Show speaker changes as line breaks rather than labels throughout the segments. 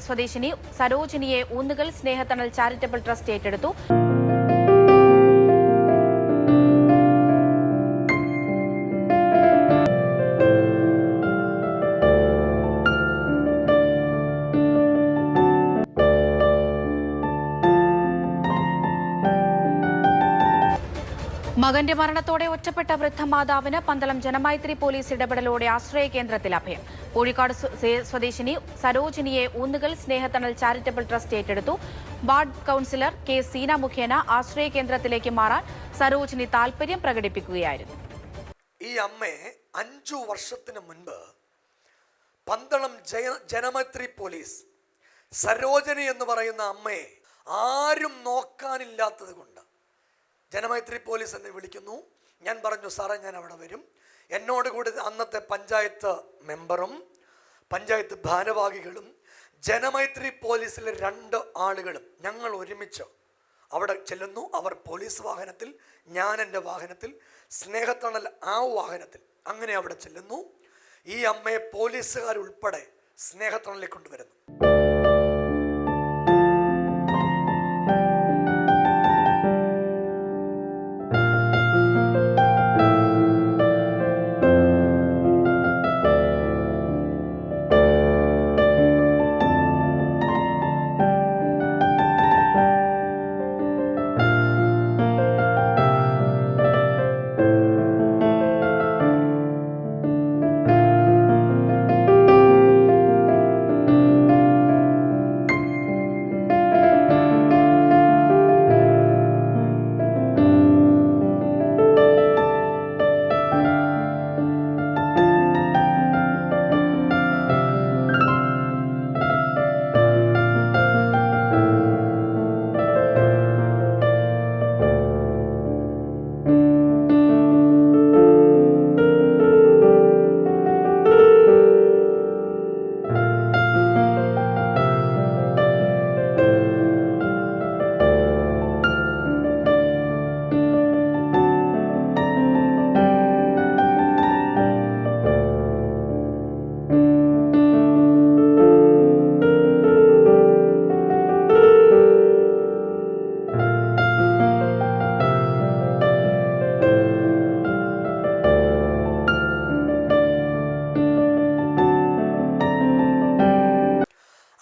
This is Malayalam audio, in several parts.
സ്വദേശിനി സരോജിനിയെ ഊന്നുകൽ സ്നേഹത്തണൽ ചാരിറ്റബിൾ ട്രസ്റ്റ് ഏറ്റെടുത്തു. മകന്റെ മരണത്തോടെ ഒറ്റപ്പെട്ട വൃദ്ധമാതാവിന് പന്തളം ജനമൈത്രി പോലീസ് ഇടപെടലോടെ ആശ്രയ കേന്ദ്രത്തിൽ അഭയം. കോഴിക്കോട് സ്വദേശിനി സരോജിനിയെ ഊന്നുകൽ സ്നേഹത്തണൽ ചാരിറ്റബിൾ ട്രസ്റ്റ് ഏറ്റെടുത്തു. വാർഡ് കൌൺസിലർ കെ സീന മുഖേന ആശ്രയ കേന്ദ്രത്തിലേക്ക് മാറാൻ സരോജിനി താൽപര്യം പ്രകടിപ്പിക്കുകയായിരുന്നു.
ഈ അമ്മയെ 5 വർഷത്തിന് മുൻപ് പന്തളം ജനമൈത്രി പോലീസ് സരോജിനി എന്ന് പറയുന്ന അമ്മയെ ആരും നോക്കാനില്ലാത്തത് കൊണ്ട് ജനമൈത്രി പോലീസ് എന്നെ വിളിക്കുന്നു. ഞാൻ പറഞ്ഞു, സാറേ ഞാൻ അവിടെ വരും. എന്നോട് കൂടി അന്നത്തെ പഞ്ചായത്ത് മെമ്പറും പഞ്ചായത്ത് ഭാരവാഹികളും ജനമൈത്രി പോലീസിലെ 2 ആളുകളും ഞങ്ങൾ ഒരുമിച്ച് അവിടെ ചെല്ലുന്നു. അവർ പോലീസ് വാഹനത്തിൽ, ഞാൻ എൻ്റെ വാഹനത്തിൽ, സ്നേഹത്തണൽ ആ വാഹനത്തിൽ. അങ്ങനെ അവിടെ ചെല്ലുന്നു. ഈ അമ്മയെ പോലീസുകാരുൾപ്പെടെ സ്നേഹത്തണലിൽ കൊണ്ടുവരുന്നു.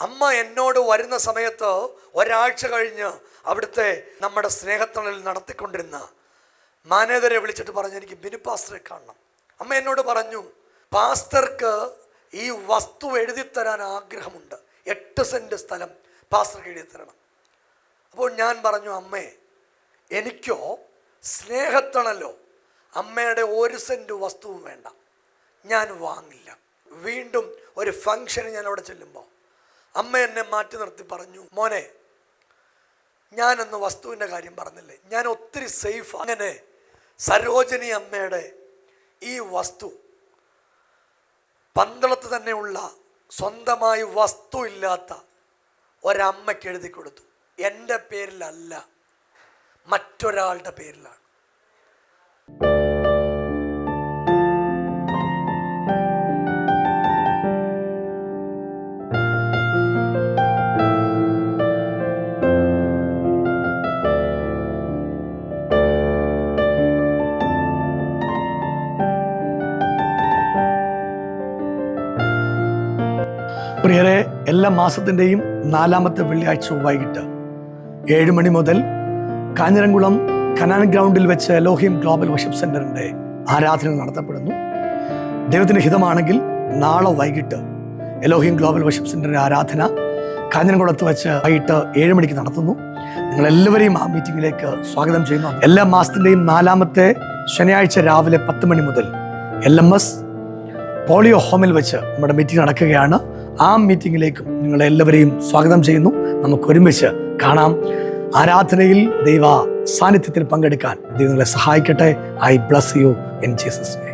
അമ്മ എന്നോട് വരുന്ന സമയത്ത് ഒരാഴ്ച കഴിഞ്ഞ് അവിടുത്തെ നമ്മുടെ സ്നേഹത്തണലിൽ നടത്തിക്കൊണ്ടിരുന്ന മാനേജരെ വിളിച്ചിട്ട് പറഞ്ഞു, എനിക്ക് ബിനു പാസ്റ്ററെ കാണണം. അമ്മ എന്നോട് പറഞ്ഞു, പാസ്റ്റർക്ക് ഈ വസ്തു എഴുതിത്തരാൻ ആഗ്രഹമുണ്ട്. 8 സെൻറ്റ് സ്ഥലം പാസ്റ്റർക്ക് എഴുതിത്തരണം. അപ്പോൾ ഞാൻ പറഞ്ഞു, അമ്മേ എനിക്കോ സ്നേഹത്തണലോ അമ്മയുടെ 1 സെൻറ്റ് വസ്തുവും വേണ്ട, ഞാൻ വാങ്ങില്ല. വീണ്ടും ഒരു ഫംഗ്ഷന് ഞാൻ അവിടെ ചെല്ലുമ്പോൾ അമ്മ എന്നെ മാറ്റി നിർത്തി പറഞ്ഞു, മോനെ ഞാനൊന്ന് വസ്തുവിൻ്റെ കാര്യം പറഞ്ഞില്ലേ, ഞാൻ ഒത്തിരി സേഫ്. അങ്ങനെ സരോജിനി അമ്മയുടെ ഈ വസ്തു പന്തളത്ത് തന്നെയുള്ള സ്വന്തമായി വസ്തു ഇല്ലാത്ത ഒരമ്മയ്ക്ക് എഴുതി കൊടുത്തു. എൻ്റെ പേരിലല്ല, മറ്റൊരാളുടെ പേരിലാണ്. പ്രിയരെ, എല്ലാ മാസത്തിൻ്റെയും 4ാമത്തെ വെള്ളിയാഴ്ച വൈകിട്ട് 7 മണി മുതൽ കാഞ്ഞിരംകുളം കനാൻ ഗ്രൗണ്ടിൽ വെച്ച് എലോഹിം ഗ്ലോബൽ വർഷിപ്പ് സെൻ്ററിൻ്റെ ആരാധന നടത്തപ്പെടുന്നു. ദൈവത്തിൻ്റെ ഹിതമാണെങ്കിൽ നാളെ വൈകിട്ട് എലോഹിം ഗ്ലോബൽ വർഷിപ്പ് സെൻ്ററിൻ്റെ ആരാധന കാഞ്ഞിരംകുളത്ത് വെച്ച് വൈകിട്ട് 7 മണിക്ക് നടത്തുന്നു. നിങ്ങളെല്ലാവരെയും ആ മീറ്റിങ്ങിലേക്ക് സ്വാഗതം ചെയ്യുന്നു. എല്ലാ മാസത്തിൻ്റെയും 4ാമത്തെ ശനിയാഴ്ച രാവിലെ 10 മണി മുതൽ LMS പോളിയോ ഹോമിൽ വെച്ച് നമ്മുടെ മീറ്റിംഗ് നടക്കുകയാണ്. ആ മീറ്റിങ്ങിലേക്കും നിങ്ങളെല്ലാവരെയും സ്വാഗതം ചെയ്യുന്നു. നമുക്ക് ഒരുമിച്ച് കാണാം. ആരാധനയിൽ ദൈവ സാന്നിധ്യത്തിൽ പങ്കെടുക്കാൻ ദൈവം നിങ്ങളെ സഹായിക്കട്ടെ. I bless you in Jesus name.